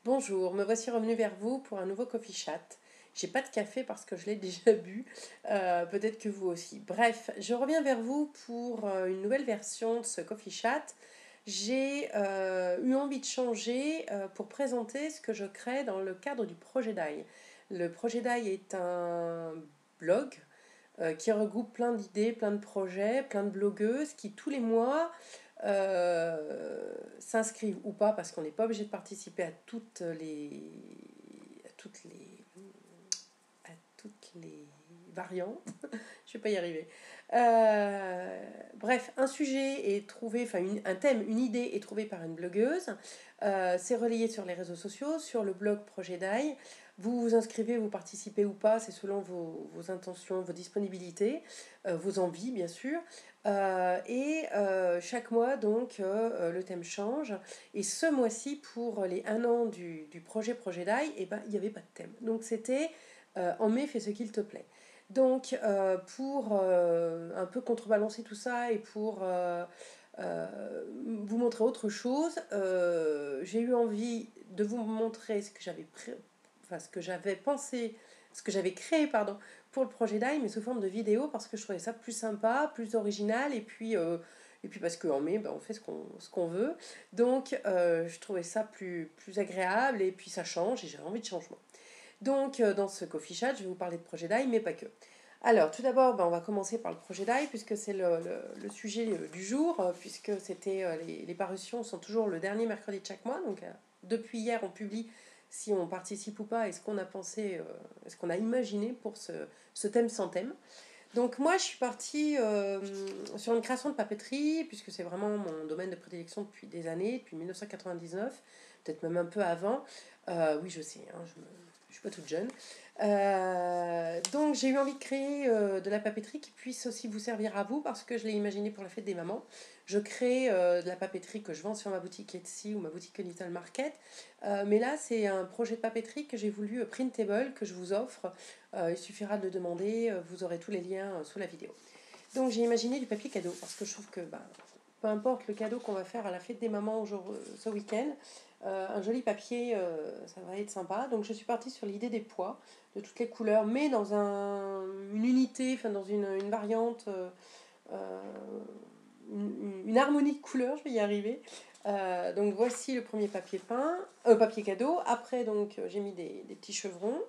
Bonjour, me voici revenu vers vous pour un nouveau coffee chat. J'ai pas de café parce que je l'ai déjà bu, peut-être que vous aussi. Bref, je reviens vers vous pour une nouvelle version de ce coffee chat. J'ai eu envie de changer pour présenter ce que je crée dans le cadre du projet DAI. Le projet DAI est un blog qui regroupe plein d'idées, plein de projets, plein de blogueuses qui tous les mois s'inscrivent ou pas, parce qu'on n'est pas obligé de participer à toutes les, à toutes les variantes. Je vais pas y arriver. Bref, un sujet est trouvé, un thème, une idée est trouvée par une blogueuse. C'est relayé sur les réseaux sociaux, sur le blog Projet d'Aille. Vous vous inscrivez, vous participez ou pas, c'est selon vos intentions, vos disponibilités, vos envies bien sûr. Chaque mois, donc, le thème change. Et ce mois-ci, pour les 1 an du projet d'Aille, eh ben, il n'y avait pas de thème. Donc c'était en mai, fais ce qu'il te plaît. Donc, pour un peu contrebalancer tout ça et pour vous montrer autre chose, j'ai eu envie de vous montrer ce que j'avais pensé, ce que j'avais créé, pardon, pour le projet d'Aille, mais sous forme de vidéo parce que je trouvais ça plus sympa, plus original et puis parce qu'en mai, ben, on fait ce qu'on veut. Donc, je trouvais ça plus agréable et puis ça change et j'ai envie de changement. Donc, dans ce coffee chat, je vais vous parler de projet d'Aille, mais pas que. Alors, tout d'abord, ben, on va commencer par le projet d'Aille, puisque c'est le sujet du jour, puisque les parutions sont toujours le dernier mercredi de chaque mois. Donc, depuis hier, on publie si on participe ou pas et ce qu'on a pensé, ce qu'on a imaginé pour ce thème sans thème. Donc, moi, je suis partie sur une création de papeterie, puisque c'est vraiment mon domaine de prédilection depuis des années, depuis 1999, peut-être même un peu avant. Oui, je sais, hein, je suis pas toute jeune. Donc j'ai eu envie de créer de la papeterie qui puisse aussi vous servir à vous parce que je l'ai imaginé pour la fête des mamans. Je crée de la papeterie que je vends sur ma boutique Etsy ou ma boutique Little Market. Mais là, c'est un projet de papeterie que j'ai voulu printable, que je vous offre. Il suffira de le demander, vous aurez tous les liens sous la vidéo. Donc j'ai imaginé du papier cadeau parce que je trouve que peu importe le cadeau qu'on va faire à la fête des mamans ce week-end, un joli papier, ça va être sympa. Donc je suis partie sur l'idée des pois, de toutes les couleurs, mais dans une unité, enfin dans une variante, euh, une harmonie de couleurs, je vais y arriver. Donc voici le premier papier peint, papier cadeau. Après donc j'ai mis des petits chevrons,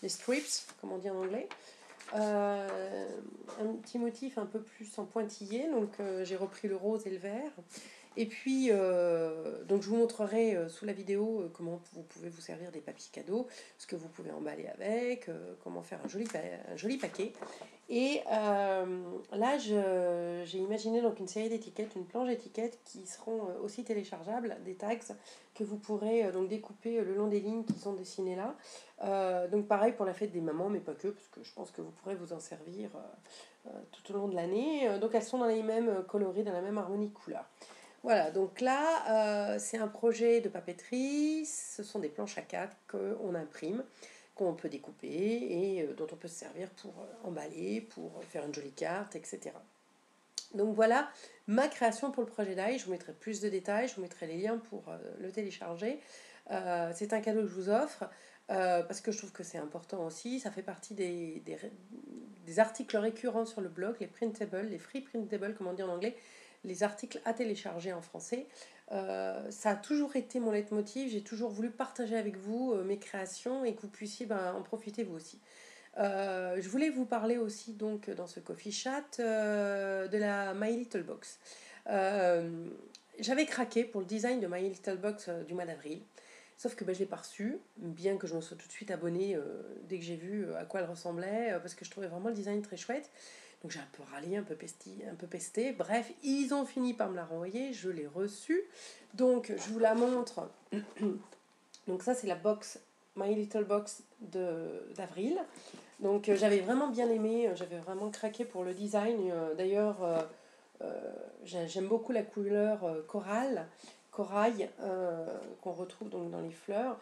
des strips, comme on dit en anglais. Un petit motif un peu plus en pointillé, donc j'ai repris le rose et le vert. Et puis, donc je vous montrerai sous la vidéo comment vous pouvez vous servir des papiers cadeaux, ce que vous pouvez emballer avec, comment faire un joli paquet. Et là, j'ai imaginé donc une série d'étiquettes, une planche d'étiquettes qui seront aussi téléchargeables, des tags que vous pourrez donc découper le long des lignes qui sont dessinées là. Donc pareil pour la fête des mamans, mais pas que, parce que je pense que vous pourrez vous en servir tout au long de l'année. Donc elles sont dans les mêmes coloris, dans la même harmonie de couleurs. Voilà, donc là, c'est un projet de papeterie. Ce sont des planches à 4 qu'on imprime, qu'on peut découper et dont on peut se servir pour emballer, pour faire une jolie carte, etc. Donc voilà ma création pour le projet d'Aille. Je vous mettrai plus de détails, je vous mettrai les liens pour le télécharger. C'est un cadeau que je vous offre parce que je trouve que c'est important aussi. Ça fait partie des articles récurrents sur le blog, les printables, les free printables, comme on dit en anglais, les articles à télécharger en français. Ça a toujours été mon leitmotiv. J'ai toujours voulu partager avec vous mes créations et que vous puissiez en profiter vous aussi. Je voulais vous parler aussi donc dans ce coffee chat de la My Little Box. Euh, J'avais craqué pour le design de My Little Box du mois d'avril, sauf que je ne l'ai pas reçu, bien que je me sois tout de suite abonnée dès que j'ai vu à quoi elle ressemblait, parce que je trouvais vraiment le design très chouette. Donc j'ai un peu râlé, un peu pesté. Bref, ils ont fini par me la renvoyer, je l'ai reçue. Donc je vous la montre. Donc ça c'est la box My Little Box d'avril. Donc j'avais vraiment bien aimé, j'avais vraiment craqué pour le design. D'ailleurs, j'aime beaucoup la couleur corail, qu'on retrouve donc dans les fleurs,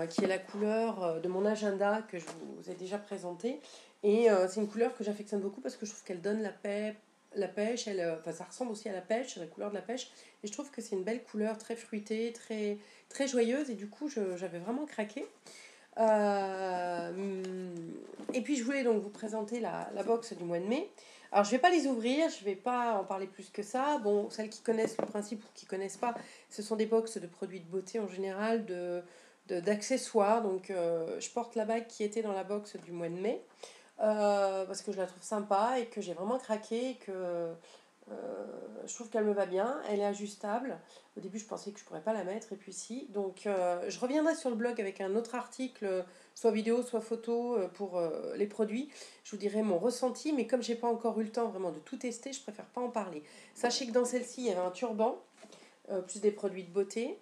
qui est la couleur de mon agenda que je vous ai déjà présenté. Et c'est une couleur que j'affectionne beaucoup parce que je trouve qu'elle donne la paix, la pêche, enfin, ça ressemble aussi à la pêche, la couleur de la pêche. Et je trouve que c'est une belle couleur, très fruitée, très joyeuse. Et du coup, j'avais vraiment craqué. Et puis je voulais donc vous présenter la box du mois de mai. Alors je vais pas les ouvrir, je vais pas en parler plus que ça. Bon, celles qui connaissent le principe ou qui connaissent pas, ce sont des box de produits de beauté en général, d'accessoires. Donc je porte la bague qui était dans la box du mois de mai. Parce que je la trouve sympa et que j'ai vraiment craqué et que je trouve qu'elle me va bien, elle est ajustable. Au début, je pensais que je pourrais pas la mettre, et puis si. Donc, je reviendrai sur le blog avec un autre article, soit vidéo, soit photo, pour les produits. Je vous dirai mon ressenti, mais comme j'ai pas encore eu le temps vraiment de tout tester, je préfère pas en parler. Sachez que dans celle-ci, il y avait un turban, plus des produits de beauté.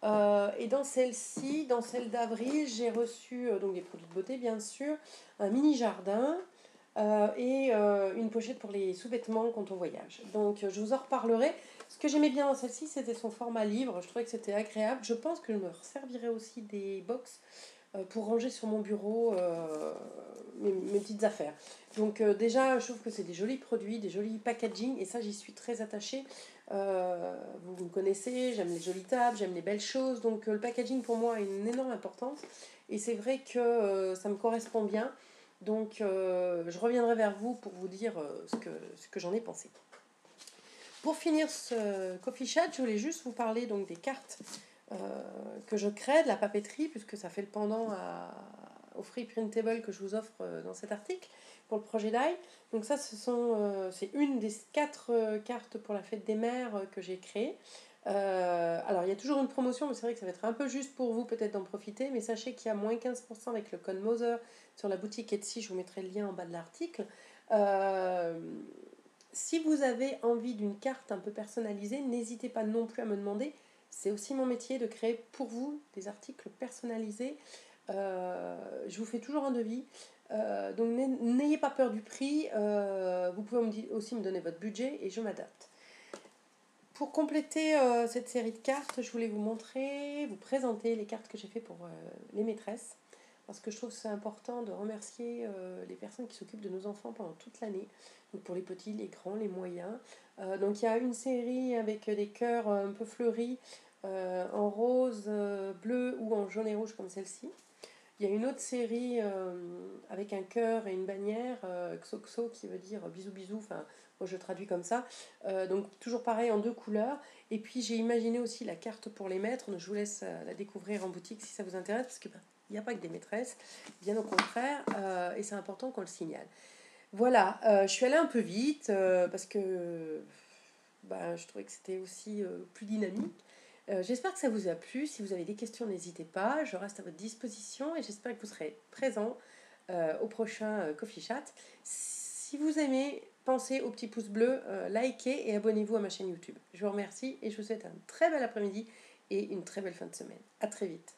Et dans celle-ci, dans celle d'avril, j'ai reçu donc des produits de beauté, bien sûr, un mini jardin. Et une pochette pour les sous-vêtements quand on voyage. Donc je vous en reparlerai. Ce que j'aimais bien dans celle-ci, c'était son format livre. Je trouvais que c'était agréable. Je pense que je me servirai aussi des box pour ranger sur mon bureau mes petites affaires. Donc déjà, je trouve que c'est des jolis produits, des jolis packaging. Et ça, j'y suis très attachée. Vous me connaissez, j'aime les jolies tables, j'aime les belles choses. Donc le packaging pour moi a une énorme importance. Et c'est vrai que ça me correspond bien. Donc, je reviendrai vers vous pour vous dire ce que j'en ai pensé. Pour finir ce coffee chat, je voulais juste vous parler donc des cartes que je crée, de la papeterie, puisque ça fait le pendant au Free Printable que je vous offre dans cet article pour le projet d'AI. Donc ça, c'est une des 4 cartes pour la fête des mères que j'ai créées. Alors, il y a toujours une promotion, mais c'est vrai que ça va être un peu juste pour vous peut-être d'en profiter. Mais sachez qu'il y a moins 15% avec le code Mother sur la boutique Etsy. Je vous mettrai le lien en bas de l'article. Si vous avez envie d'une carte un peu personnalisée, n'hésitez pas non plus à me demander. C'est aussi mon métier de créer pour vous des articles personnalisés. Je vous fais toujours un devis. Donc n'ayez pas peur du prix. Vous pouvez aussi me donner votre budget et je m'adapte. Pour compléter cette série de cartes, je voulais vous présenter les cartes que j'ai fait pour les maîtresses. Parce que je trouve que c'est important de remercier les personnes qui s'occupent de nos enfants pendant toute l'année. Donc pour les petits, les grands, les moyens. Donc il y a une série avec des cœurs un peu fleuris en rose, bleu ou en jaune et rouge comme celle-ci. Il y a une autre série avec un cœur et une bannière, XOXO qui veut dire bisous bisous, enfin moi je traduis comme ça. Donc toujours pareil en 2 couleurs. Et puis j'ai imaginé aussi la carte pour les maîtres, donc je vous laisse la découvrir en boutique si ça vous intéresse, parce qu'il n'y a pas que des maîtresses, bien au contraire, et c'est important qu'on le signale. Voilà, je suis allée un peu vite parce que je trouvais que c'était aussi plus dynamique. J'espère que ça vous a plu. Si vous avez des questions, n'hésitez pas. Je reste à votre disposition et j'espère que vous serez présents au prochain Coffee Chat. Si vous aimez, pensez au petit pouce bleu, likez et abonnez-vous à ma chaîne YouTube. Je vous remercie et je vous souhaite un très bel après-midi et une très belle fin de semaine. À très vite.